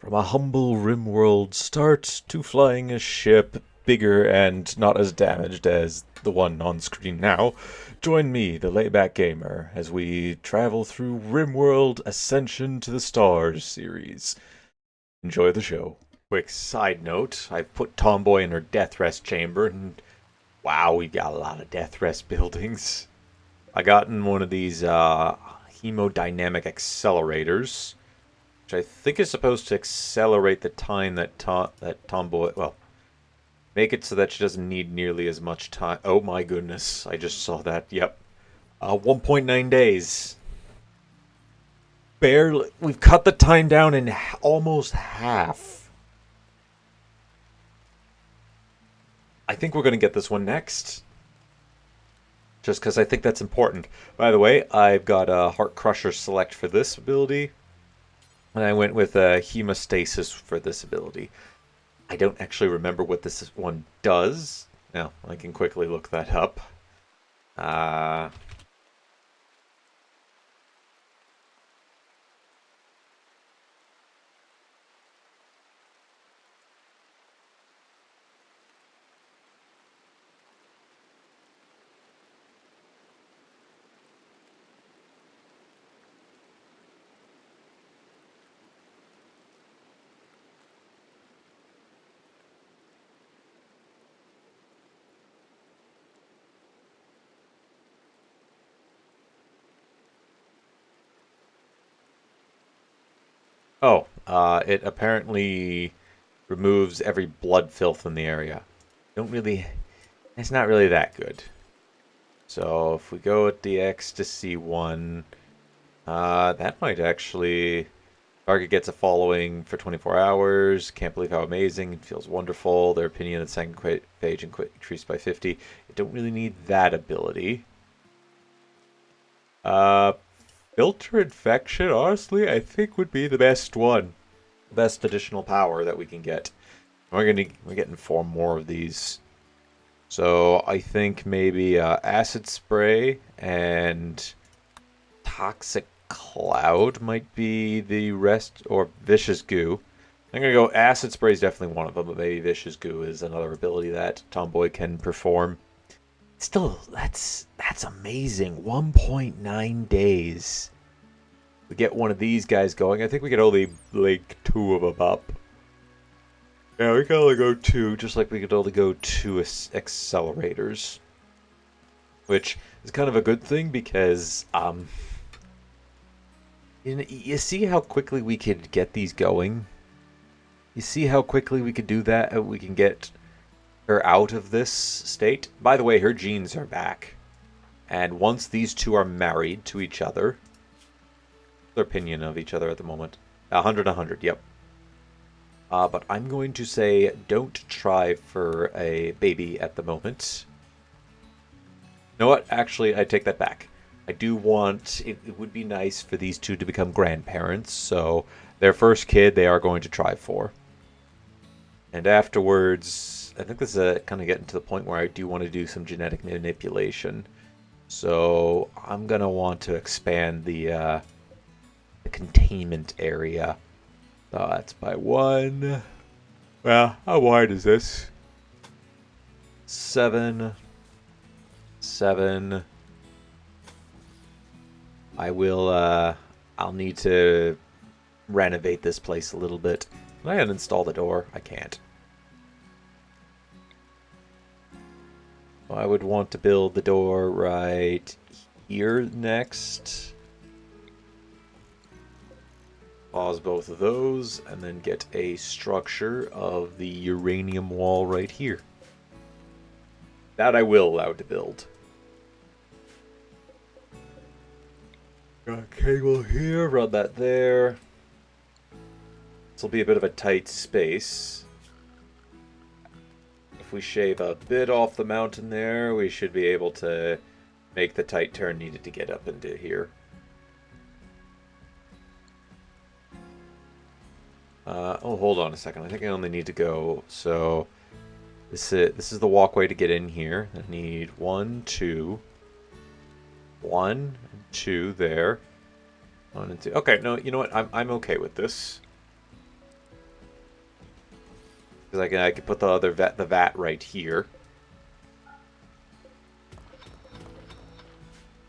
From a humble Rimworld start to flying a ship bigger and not as damaged as the one on screen now, join me, the layback gamer, as we travel through Rimworld Ascension to the Stars series. Enjoy the show. Quick side note, I've put Tomboy in her death rest chamber, and wow, we got a lot of death rest buildings. I got in one of these hemodynamic accelerators, which I think is supposed to accelerate the time that Tomboy, well, make it so that she doesn't need nearly as much time. Oh my goodness, I just saw that. Yep. 1.9 days. Barely. We've cut the time down in almost half. I think we're going to get this one next. Just because I think that's important. By the way, I've got a Heart Crusher select for this ability. And I went with a hemostasis for this ability. I don't actually remember what this one does. Now, I can quickly look that up. It apparently removes every blood filth in the area. Don't really, it's not really that good. So if we go with the Ecstasy one, that might actually, target gets a following for 24 hours. Can't believe how amazing. It feels wonderful. Their opinion of the second page increased by 50. I don't really need that ability. Filter Infection, honestly, I think would be the best one. Best additional power that we can get. We're getting 4 more of these. So I think maybe Acid Spray and Toxic Cloud might be the rest, or Vicious Goo. I'm gonna go Acid Spray is definitely one of them, but maybe Vicious Goo is another ability that Tomboy can perform. Still, that's amazing. 1.9 days. We get one of these guys going. I think we could only link 2 of them up. Yeah, we can only go 2, just like we could only go 2 accelerators. Which is kind of a good thing because, you see how quickly we could get these going? You see how quickly we could do that? We can get her out of this state. By the way, her genes are back. And once these two are married to each other, their opinion of each other at the moment. 100, yep. But I'm going to say don't try for a baby at the moment. You know what? Actually, I take that back. I do want... It would be nice for these two to become grandparents, so their first kid they are going to try for. And afterwards, I think this is kind of getting to the point where I do want to do some genetic manipulation. So I'm going to want to expand the containment area. That's by 1. Well, how wide is this? 7. 7. I'll need to renovate this place a little bit. Can I uninstall the door? I can't. I would want to build the door right here next. Pause both of those, and then get a structure of the uranium wall right here. That I will allow to build. Got a cable here, run that there. This will be a bit of a tight space. If we shave a bit off the mountain there, we should be able to make the tight turn needed to get up into here. Hold on a second. I think I only need to go. So this is the walkway to get in here. I need 1, 2, 1 and 2 there. 1 and 2. Okay, no, you know what? I'm okay with this. Because I could put the vat right here.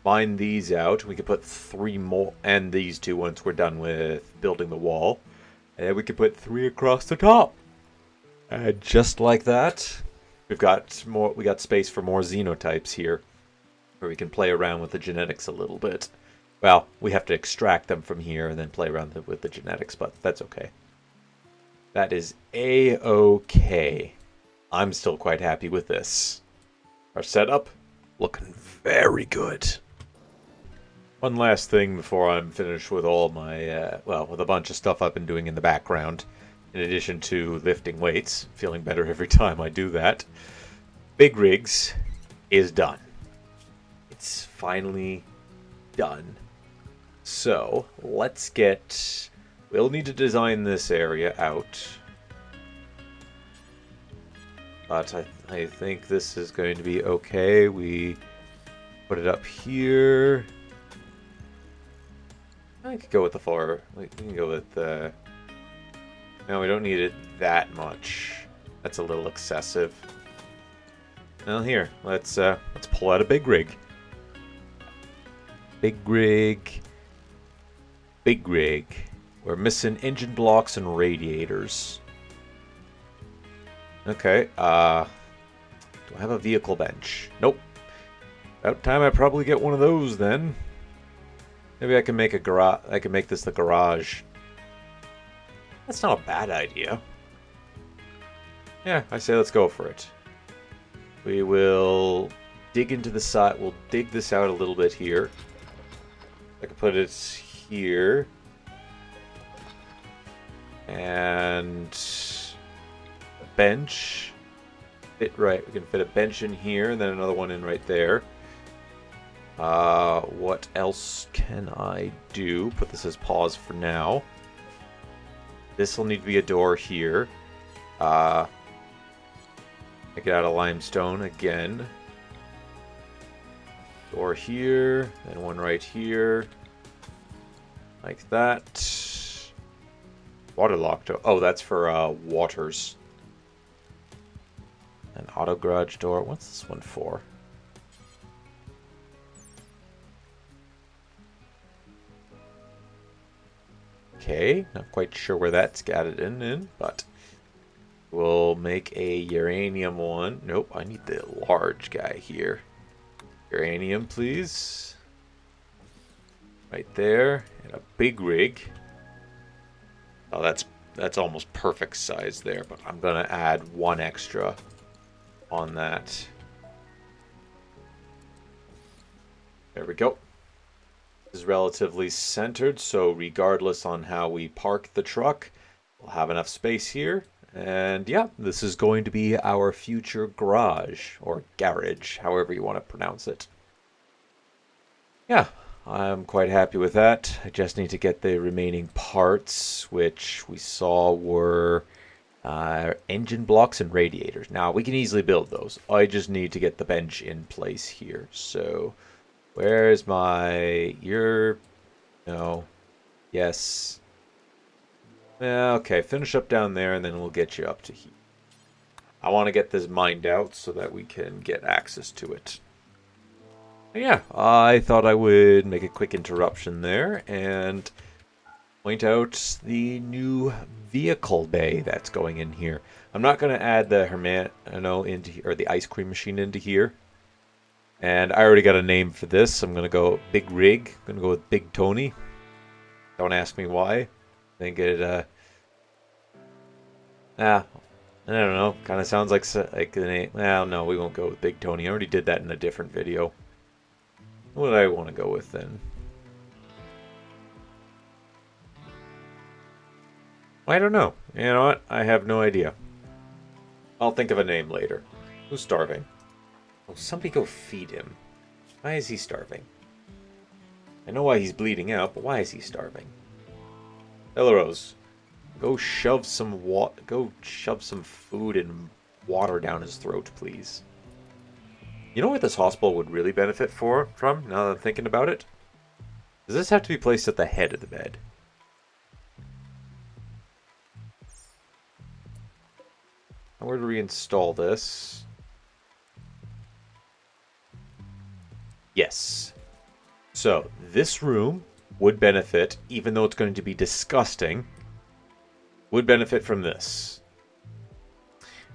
Mine these out. We could put 3 more, and these 2 once we're done with building the wall. And then we could put 3 across the top. And just like that, we got space for more xenotypes here, where we can play around with the genetics a little bit. Well, we have to extract them from here and then play around with the genetics, but that's okay. That is A-okay. I'm still quite happy with this. Our setup, looking very good. One last thing before I'm finished with all my, with a bunch of stuff I've been doing in the background, in addition to lifting weights, feeling better every time I do that. Big Rigs is done. It's finally done. So, let's get... We'll need to design this area out. But I think this is going to be okay. We put it up here. I could go with the floor. We can go with the... No, we don't need it that much. That's a little excessive. Well, here, let's pull out a big rig. Big rig. Big rig. We're missing engine blocks and radiators. Okay, do I have a vehicle bench? Nope. About time I probably get one of those then. Maybe I can make a garage. I can make this the garage. That's not a bad idea. Yeah, I say let's go for it. We will dig into the side. We'll dig this out a little bit here. I can put it here. And a bench. Fit right. We can fit a bench in here and then another one in right there. What else can I do? Put this as pause for now. This will need to be a door here. Make it out of limestone again. Door here, then one right here. Like that. Waterlock door. Oh, that's for waters. An auto garage door. What's this one for? Okay, not quite sure where that's added in, but we'll make a uranium one. Nope, I need the large guy here. Uranium, please. Right there, and a big rig. Oh, that's almost perfect size there, but I'm gonna add 1 extra on that. There we go. Is relatively centered, so regardless on how we park the truck, we'll have enough space here. And yeah, this is going to be our future garage, or garage, however you want to pronounce it. Yeah, I'm quite happy with that. I just need to get the remaining parts, which we saw were engine blocks and radiators. Now, we can easily build those. I just need to get the bench in place here, so... Where's my... No. Yes. Yeah, okay, finish up down there and then we'll get you up to here. I want to get this mined out so that we can get access to it. Yeah, I thought I would make a quick interruption there and point out the new vehicle bay that's going in here. I'm not going to add the the ice cream machine into here. And I already got a name for this. I'm going to go Big Rig. I'm going to go with Big Tony. Don't ask me why. I think it, I don't know. Kind of sounds like the name. Well, no, we won't go with Big Tony. I already did that in a different video. What do I want to go with then? I don't know. You know what? I have no idea. I'll think of a name later. Who's starving? Oh, somebody go feed him. Why is he starving? I know why he's bleeding out, but why is he starving? Belarus, go shove some food and water down his throat, please. You know what this hospital would really benefit from, now that I'm thinking about it? Does this have to be placed at the head of the bed? Where to reinstall this? Yes. So, this room would benefit, even though it's going to be disgusting, would benefit from this.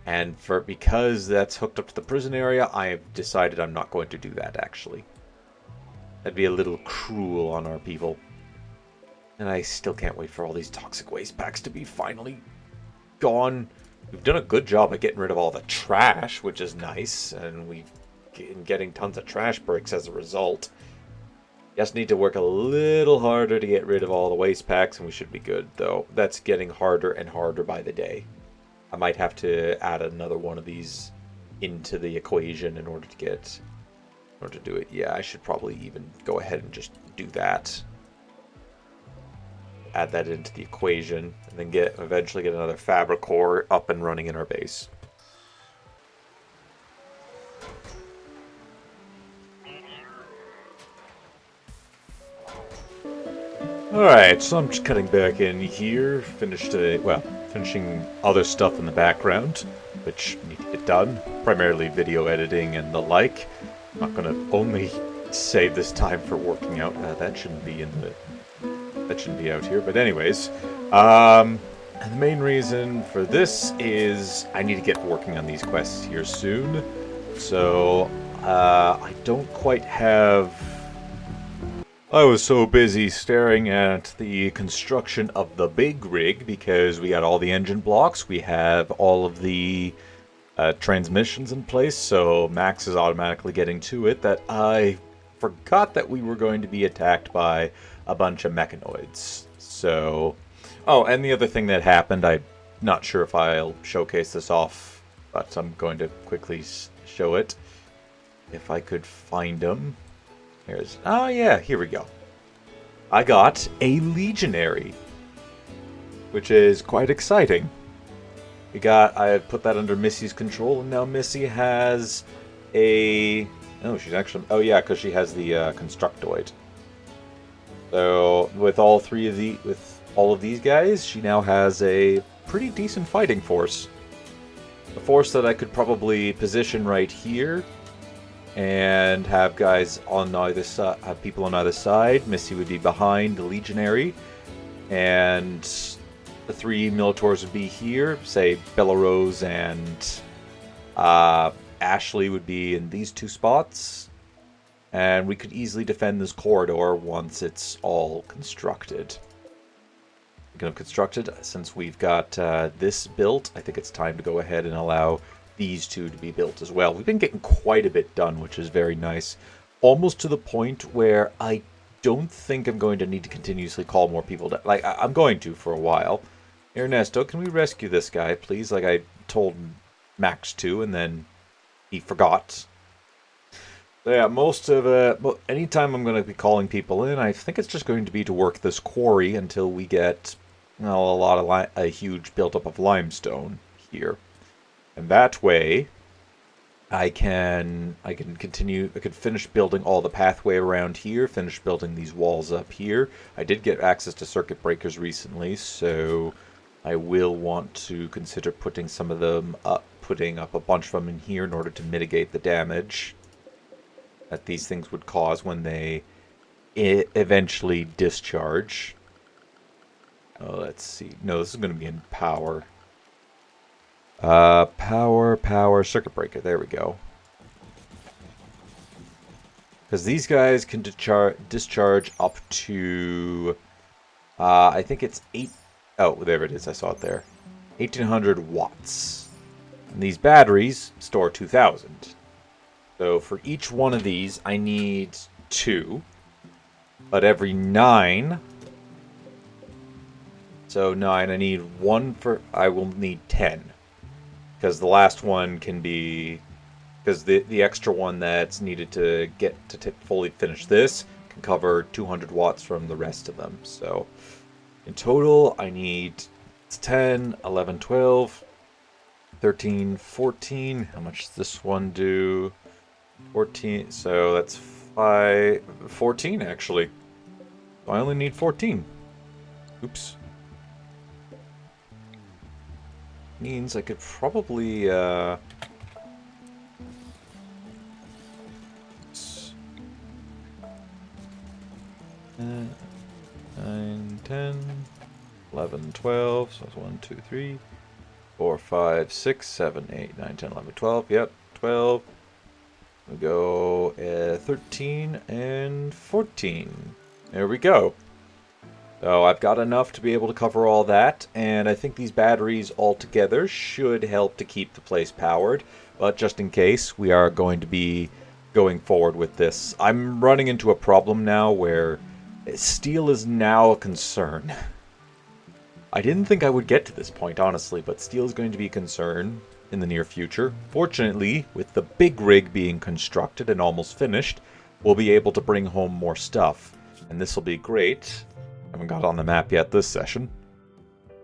And because that's hooked up to the prison area, I have decided I'm not going to do that, actually. That'd be a little cruel on our people. And I still can't wait for all these toxic waste packs to be finally gone. We've done a good job at getting rid of all the trash, which is nice, and we've been getting tons of trash bricks as a result. Just need to work a little harder to get rid of all the waste packs, and we should be good, though. That's getting harder and harder by the day. I might have to add another one of these into the equation in order to do it. Yeah, I should probably even go ahead and just do that. Add that into the equation, and then eventually get another fabric core up and running in our base. Alright, so I'm just cutting back in here, finishing other stuff in the background, which need to get done, primarily video editing and the like. I'm not going to only save this time for working out. That shouldn't be out here, but anyways. And the main reason for this is I need to get working on these quests here soon. So, I don't quite have... I was so busy staring at the construction of the big rig because we got all the engine blocks, we have all of the transmissions in place, so Max is automatically getting to it, that I forgot that we were going to be attacked by a bunch of mechanoids. So, oh, and the other thing that happened, I'm not sure if I'll showcase this off, but I'm going to quickly show it. If I could find them. Oh yeah, here we go. I got a Legionary, which is quite exciting. I put that under Missy's control, and now Missy has a... Oh, she's actually... Oh yeah, because she has the Constructoid. So with all of these guys, she now has a pretty decent fighting force. A force that I could probably position right here. And have guys on either side, have people on either side. Missy would be behind the Legionary, and the 3 Militors would be here. Say Belarus and Ashley would be in these 2 spots, and we could easily defend this corridor once it's all constructed. Speaking of constructed, since we've got this built, I think it's time to go ahead and allow these 2 to be built as well. We've been getting quite a bit done, which is very nice. Almost to the point where I don't think I'm going to need to continuously call more people down. Like, I'm going to for a while. Ernesto, can we rescue this guy, please? Like I told Max to, and then he forgot. So yeah, anytime I'm going to be calling people in, I think it's just going to be to work this quarry until we get, well, a huge buildup of limestone here. And that way, I can finish building all the pathway around here, finish building these walls up here. I did get access to circuit breakers recently, so I will want to consider putting some of them up, putting up a bunch of them in here in order to mitigate the damage that these things would cause when they eventually discharge. Oh, let's see. No, this is going to be in power. Power, circuit breaker. There we go. Because these guys can discharge up to, I think it's 8. Oh, there it is. I saw it there. 1,800 watts. And these batteries store 2,000. So for each one of these, I need 2. But every 9. So 9, I need 1 for. I will need 10. Because the last one can be, because the extra one that's needed to get to fully finish this can cover 200 watts from the rest of them. So in total, I need 10, 11, 12, 13, 14. How much does this one do? 14. So that's 14 actually. So I only need 14. Oops. Means I could probably, 9, 10, 11, 12, so that's 1, 2, 3, 4, 5, 6, 7, 8, 9, 10, 11, 12, yep, 12. We go 13 and 14. There we go. So I've got enough to be able to cover all that, and I think these batteries altogether should help to keep the place powered. But just in case, we are going to be going forward with this. I'm running into a problem now where steel is now a concern. I didn't think I would get to this point, honestly, but steel is going to be a concern in the near future. Fortunately, with the big rig being constructed and almost finished, we'll be able to bring home more stuff. And this will be great. Haven't got on the map yet this session.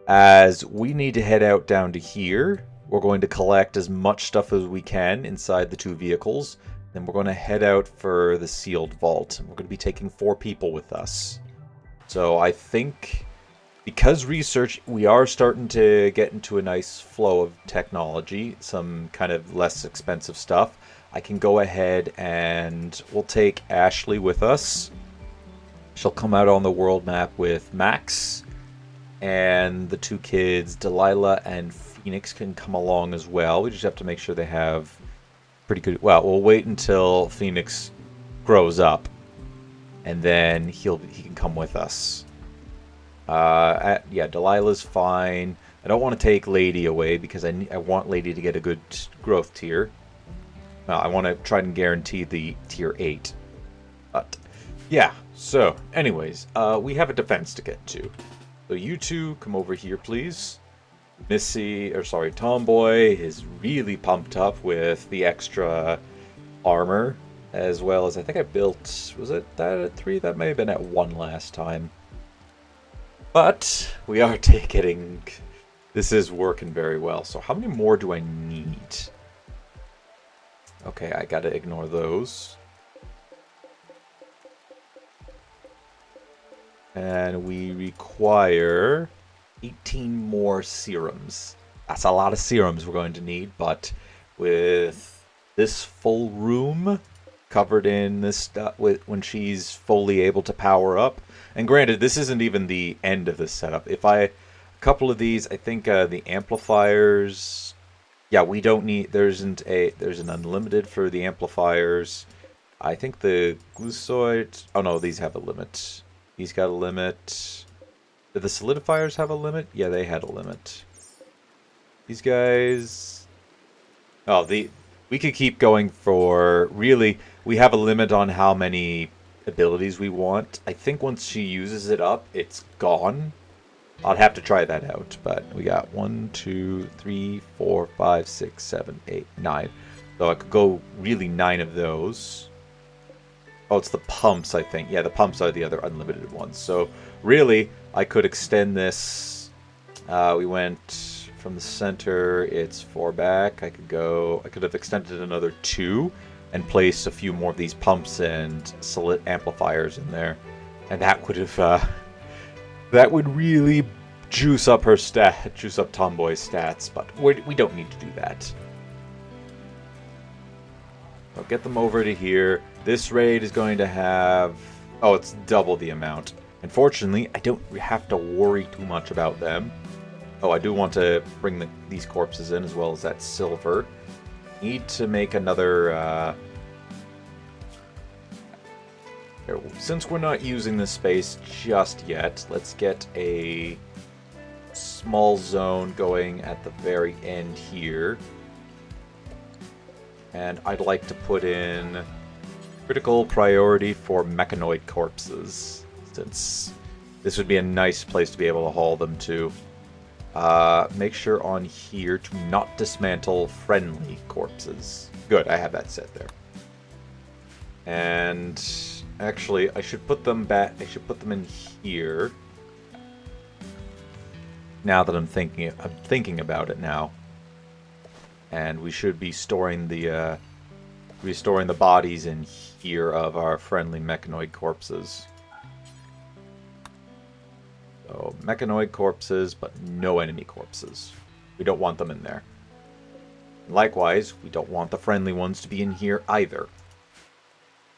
As we need to head out down to here, we're going to collect as much stuff as we can inside the 2 vehicles. Then we're going to head out for the sealed vault. We're going to be taking 4 people with us. So I think, because research, we are starting to get into a nice flow of technology, some kind of less expensive stuff. I can go ahead and we'll take Ashley with us. She'll come out on the world map with Max. And the 2 kids, Delilah and Phoenix, can come along as well. We just have to make sure they have pretty good... Well, we'll wait until Phoenix grows up. And then he can come with us. Yeah, Delilah's fine. I don't want to take Lady away because I want Lady to get a good growth tier. I want to try and guarantee the tier 8. But, yeah. So, anyways, we have a defense to get to. So you 2, come over here, please. Tomboy is really pumped up with the extra armor. As well as, I think I built... Was it that at 3? That may have been at 1 last time. But we are getting... This is working very well. So how many more do I need? Okay, I gotta ignore those. And we require 18 more serums. That's a lot of serums we're going to need, but with this full room covered in this stuff, when she's fully able to power up, and granted, this isn't even the end of this setup. A couple of these, I think the amplifiers, yeah, we don't need, there's an unlimited for the amplifiers. I think the glucoid, oh no, these have a limit. These got a limit. Did the solidifiers have a limit? Yeah, they had a limit. These guys... Oh, we could keep going for... Really, we have a limit on how many abilities we want. I think once she uses it up, it's gone. I'll have to try that out. But we got 1, 2, 3, 4, 5, 6, 7, 8, 9. So I could go really 9 of those. Oh, it's the pumps, I think. Yeah, the pumps are the other unlimited ones. So, really, I could extend this. We went from the center. It's 4 back. I could have extended another 2 and placed a few more of these pumps and solid amplifiers in there. And that would have... that would really juice up Tomboy's stats. But we don't need to do that. I'll get them over to here. This raid is going to have... Oh, it's double the amount. Unfortunately, I don't have to worry too much about them. Oh, I do want to bring these corpses in as well as that silver. Need to make another... Since we're not using this space just yet, let's get a small zone going at the very end here. And I'd like to put in critical priority for mechanoid corpses, since this would be a nice place to be able to haul them to. Make sure on here to not dismantle friendly corpses. Good, I have that set there. And actually, I should put them back. I should put them in here. Now that I'm thinking about it now. And we should be storing the bodies in here of our friendly mechanoid corpses. So, mechanoid corpses, but no enemy corpses. We don't want them in there. Likewise, we don't want the friendly ones to be in here either.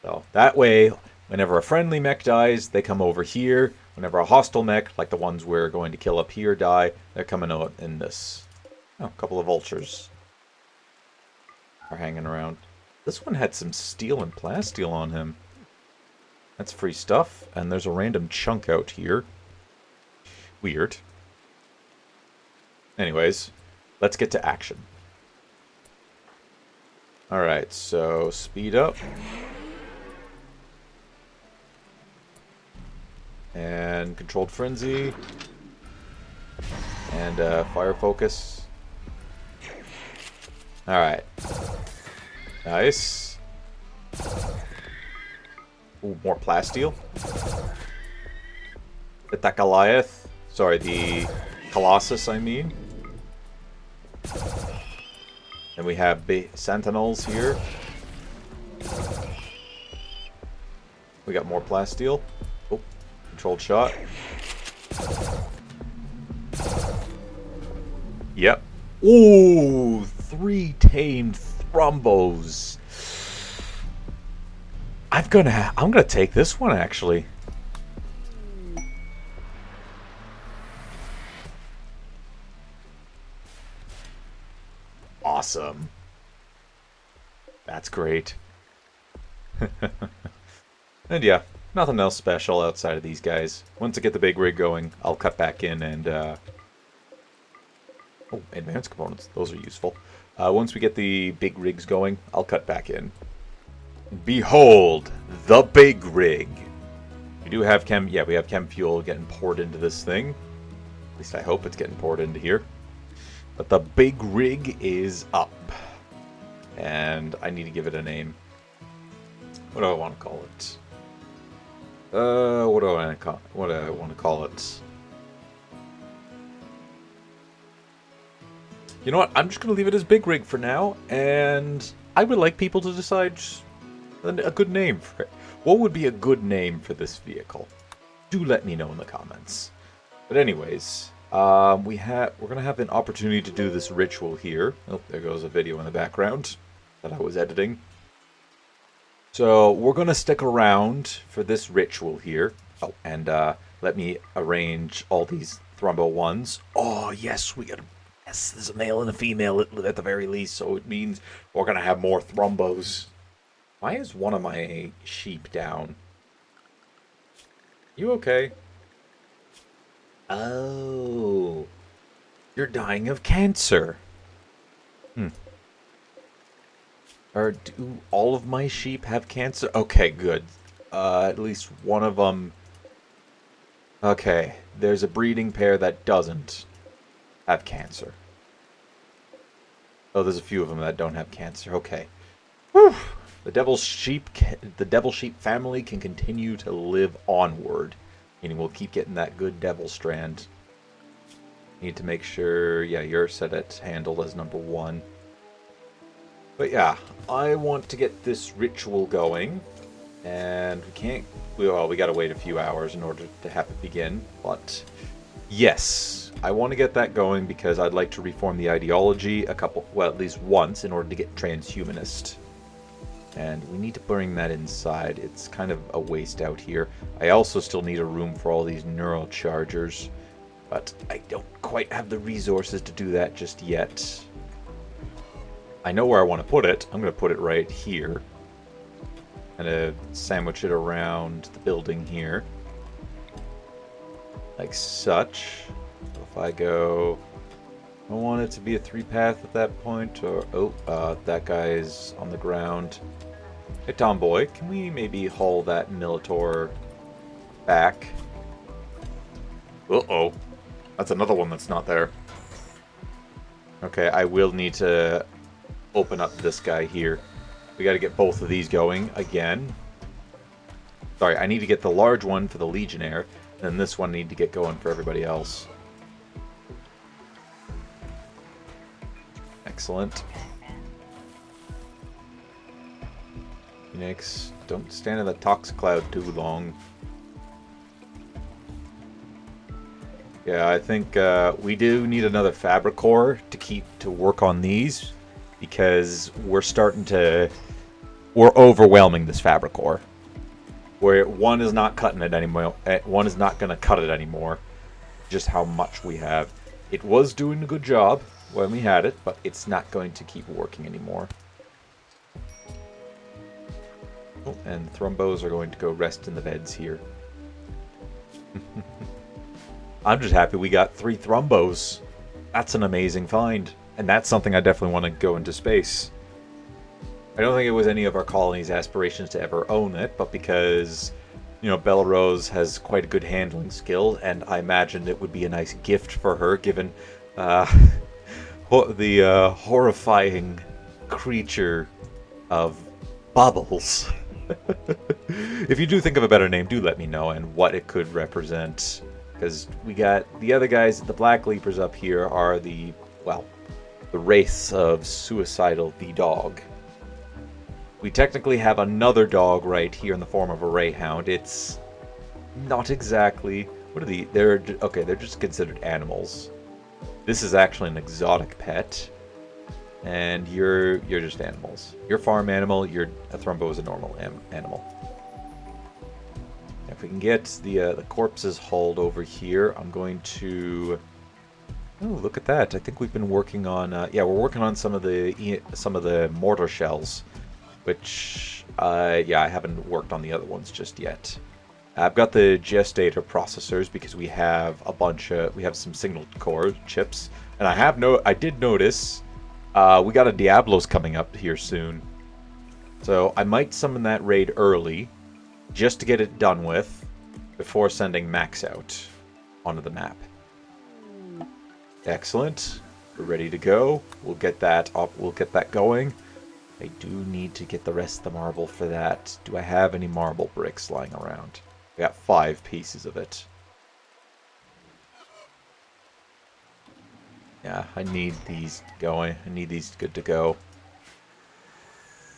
So that way, whenever a friendly mech dies, they come over here. Whenever a hostile mech, like the ones we're going to kill up here, die, they're coming out in this. Oh, a couple of vultures are hanging around. This one had some steel and plasteel on him. That's free stuff. And there's a random chunk out here. Weird. Anyways, let's get to action. Alright, so speed up. And controlled frenzy. And fire focus. Alright. Nice. Ooh, more plasteel. Hit that Goliath. Sorry, the Colossus, I mean. And we have Sentinels here. We got more plasteel. Oh, controlled shot. Yep. Ooh, 3 tamed Thrumbos. I'm gonna take this one actually. Awesome. That's great. And yeah, nothing else special outside of these guys. Once I get the big rig going, I'll cut back in and oh, advanced components. Those are useful. Once we get the big rigs going, I'll cut back in. Behold, the big rig. We do have we have chem fuel getting poured into this thing. At least I hope it's getting poured into here. But the big rig is up. And I need to give it a name. What do I want to call it? What do I want to call it? You know what? I'm just going to leave it as Big Rig for now, and I would like people to decide a good name for it. What would be a good name for this vehicle? Do let me know in the comments. But anyways, we're going to have an opportunity to do this ritual here. Oh, there goes a video in the background that I was editing. So we're going to stick around for this ritual here. Oh, and let me arrange all these Thrumbo ones. Oh, yes, yes, there's a male and a female at the very least, so it means we're going to have more Thrumbos. Why is one of my sheep down? You okay? Oh, you're dying of cancer. Or do all of my sheep have cancer? Okay, good. At least one of them. Okay, there's a breeding pair that doesn't have cancer. Oh, there's a few of them that don't have cancer. Okay. Whew. The devil sheep family can continue to live onward, meaning we'll keep getting that good devil strand. Need to make sure, yeah, you're set at handled as number 1. But yeah, I want to get this ritual going, and we gotta wait a few hours in order to have it begin, but yes, I want to get that going because I'd like to reform the ideology at least once in order to get transhumanist. And we need to bring that inside. It's kind of a waste out here. I also still need a room for all these neural chargers, but I don't quite have the resources to do that just yet. I know where I want to put it. I'm going to put it right here. I'm going to sandwich it around the building here. Like such. If I go... I want it to be a 3-path at that point, or... Oh, that guy's on the ground. Hey, Tomboy, can we maybe haul that Militor back? Uh-oh. That's another one that's not there. Okay, I will need to open up this guy here. We got to get both of these going again. Sorry, I need to get the large one for the Legionnaire, and then this one I need to get going for everybody else. Excellent. Phoenix, don't stand in the toxic cloud too long. Yeah, I think we do need another fabric core to work on these, because we're overwhelming this fabric core. Where one is not cutting it anymore. One is not going to cut it anymore. Just how much we have. It was doing a good job when we had it, but it's not going to keep working anymore. Oh, and Thrumbos are going to go rest in the beds here. I'm just happy we got 3 Thrumbos. That's an amazing find. And that's something I definitely want to go into space. I don't think it was any of our colony's aspirations to ever own it, but because, you know, Belarose has quite a good handling skill, and I imagined it would be a nice gift for her, given the horrifying creature of Bubbles. If you do think of a better name, do let me know and what it could represent. Because we got the other guys, the Black Leapers up here are the race of Suicidal the dog. We technically have another dog right here in the form of a Rayhound. It's not exactly... What are the... They're just considered animals. This is actually an exotic pet. And you're just animals. You're a farm animal, a Thrumbo is a normal animal. If we can get the corpses hauled over here, I'm going to... Oh, look at that. I think we've been working on... we're working on some of the mortar shells. Which, I haven't worked on the other ones just yet. I've got the gestator processors because we have we have some signal core chips. And I did notice, we got a Diablos coming up here soon. So I might summon that raid early, just to get it done with, before sending Max out onto the map. Excellent. We're ready to go. We'll get that up. We'll get that going. I do need to get the rest of the marble for that. Do I have any marble bricks lying around? I got 5 pieces of it. Yeah, I need these going. I need these good to go.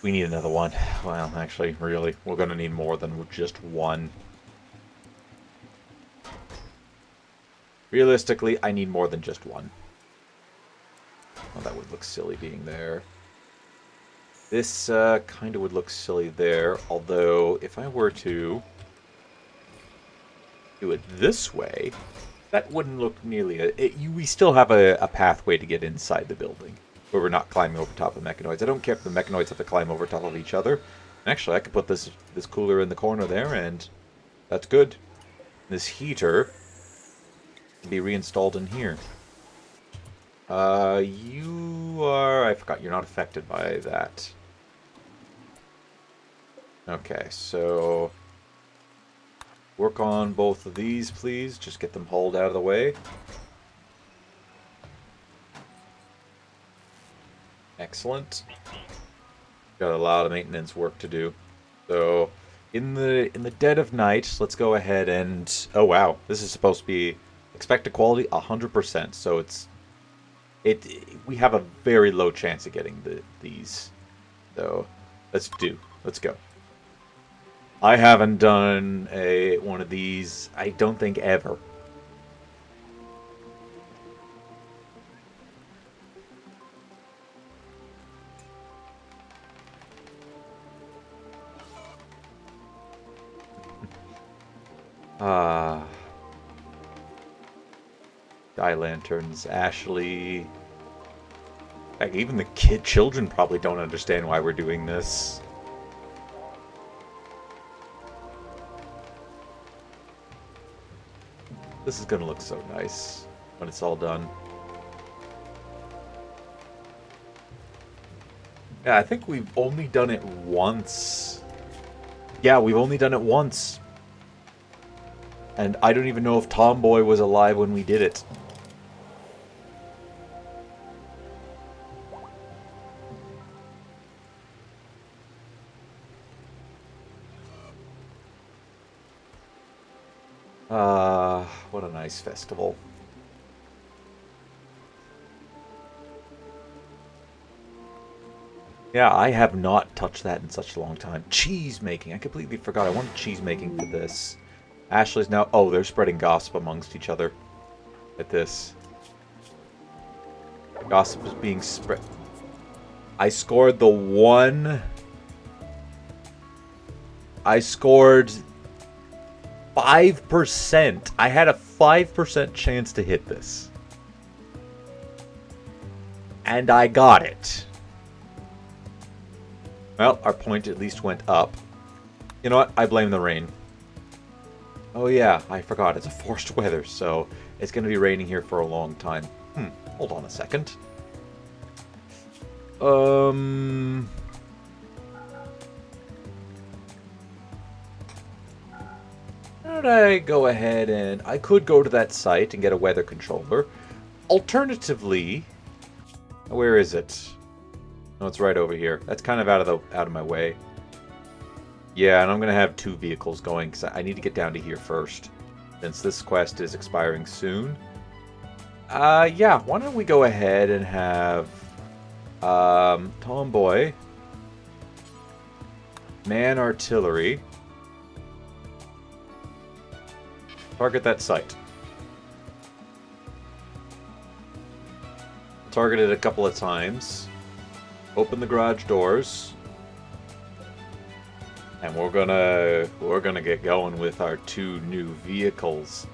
We need another one. Well, actually, really, we're going to need more than just one. Realistically, I need more than just one. Oh, that would look silly being there. This kind of would look silly there, although if I were to do it this way, that wouldn't look nearly... we still have a pathway to get inside the building, where we're not climbing over top of the mechanoids. I don't care if the mechanoids have to climb over top of each other. Actually, I could put this cooler in the corner there, and that's good. This heater can be reinstalled in here. You are... I forgot, you're not affected by that. Okay, so... Work on both of these, please. Just get them hauled out of the way. Excellent. Got a lot of maintenance work to do. So, in the dead of night, let's go ahead and... Oh, wow. This is supposed to be expected quality 100%. So we have a very low chance of getting these. So, let's go. I haven't done one of these, I don't think, ever. Sky lanterns, Ashley. Heck, even the children probably don't understand why we're doing this. This is gonna look so nice when it's all done. Yeah, I think we've only done it once. Yeah, we've only done it once. And I don't even know if Tomboy was alive when we did it. What a nice festival. Yeah, I have not touched that in such a long time. Cheese making. I completely forgot. I wanted cheese making for this. Ashley's now... Oh, they're spreading gossip amongst each other. at this. Gossip is being spread. I scored the one. I scored 5%. I had a 5% chance to hit this. And I got it. Well, our point at least went up. You know what? I blame the rain. Oh yeah, I forgot. It's a forced weather, so it's going to be raining here for a long time. Hold on a second. How did I go ahead and... I could go to that site and get a weather controller. Alternatively... Where is it? No, it's right over here. That's kind of out of my way. Yeah, and I'm going to have 2 vehicles going because I need to get down to here first. Since this quest is expiring soon. Yeah, why don't we go ahead and have... Tomboy. Man artillery. Target that site. Target it a couple of times. Open the garage doors. And we're gonna get going with our 2 new vehicles.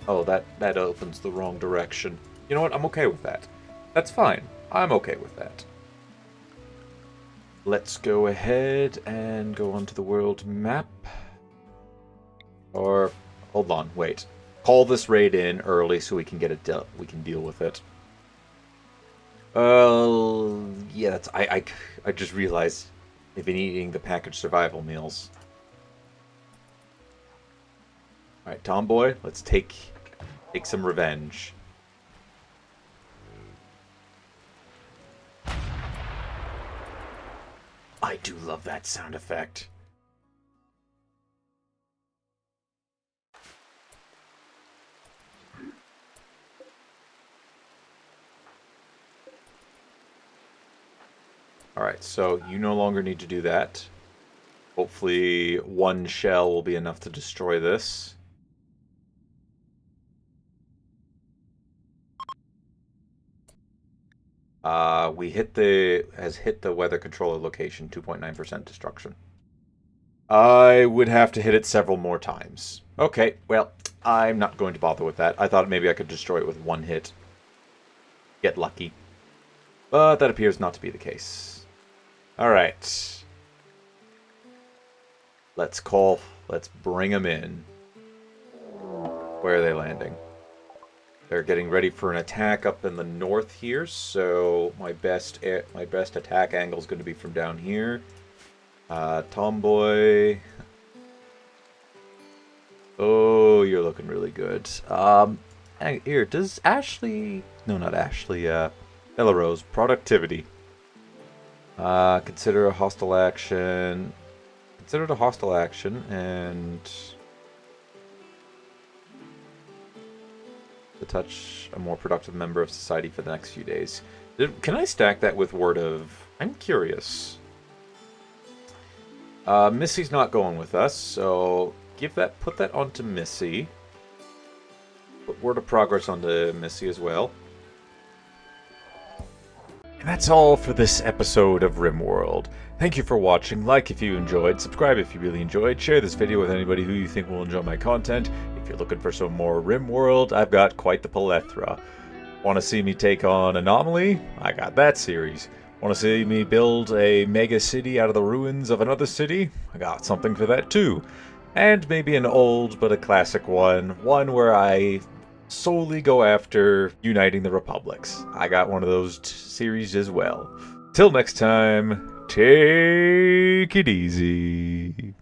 Oh, that opens the wrong direction. You know what? I'm okay with that. That's fine. I'm okay with that. Let's go ahead and go onto the world map. Or hold on, wait. Call this raid in early so we can get it dealt. We can deal with it. Yeah, that's I just realized they've been eating the packaged survival meals. All right, Tomboy, let's take some revenge. I do love that sound effect. Alright, so you no longer need to do that. Hopefully 1 shell will be enough to destroy this. Has hit the weather controller location, 2.9% destruction. I would have to hit it several more times. Okay, well, I'm not going to bother with that. I thought maybe I could destroy it with 1 hit. Get lucky. But that appears not to be the case. Alright. Let's bring them in. Where are they landing? They're getting ready for an attack up in the north here, so my best attack angle is going to be from down here. Tomboy. Oh, you're looking really good. Here, does Ashley... No, not Ashley. Belarose. Productivity. Consider a hostile action. Consider it a hostile action, and... to touch a more productive member of society for the next few days. Can I stack that with word of... I'm curious. Missy's not going with us, so put that onto Missy. Put word of progress onto Missy as well. And that's all for this episode of Rimworld. Thank you for watching. Like if you enjoyed, subscribe if you really enjoyed, share this video with anybody who you think will enjoy my content. If you're looking for some more Rimworld, I've got quite the plethora. Want to see me take on Anomaly? I got that series. Want to see me build a mega city out of the ruins of another city? I got something for that too. And maybe an old but a classic one where I solely go after uniting the republics. I got one of those series as well. Till next time, take it easy.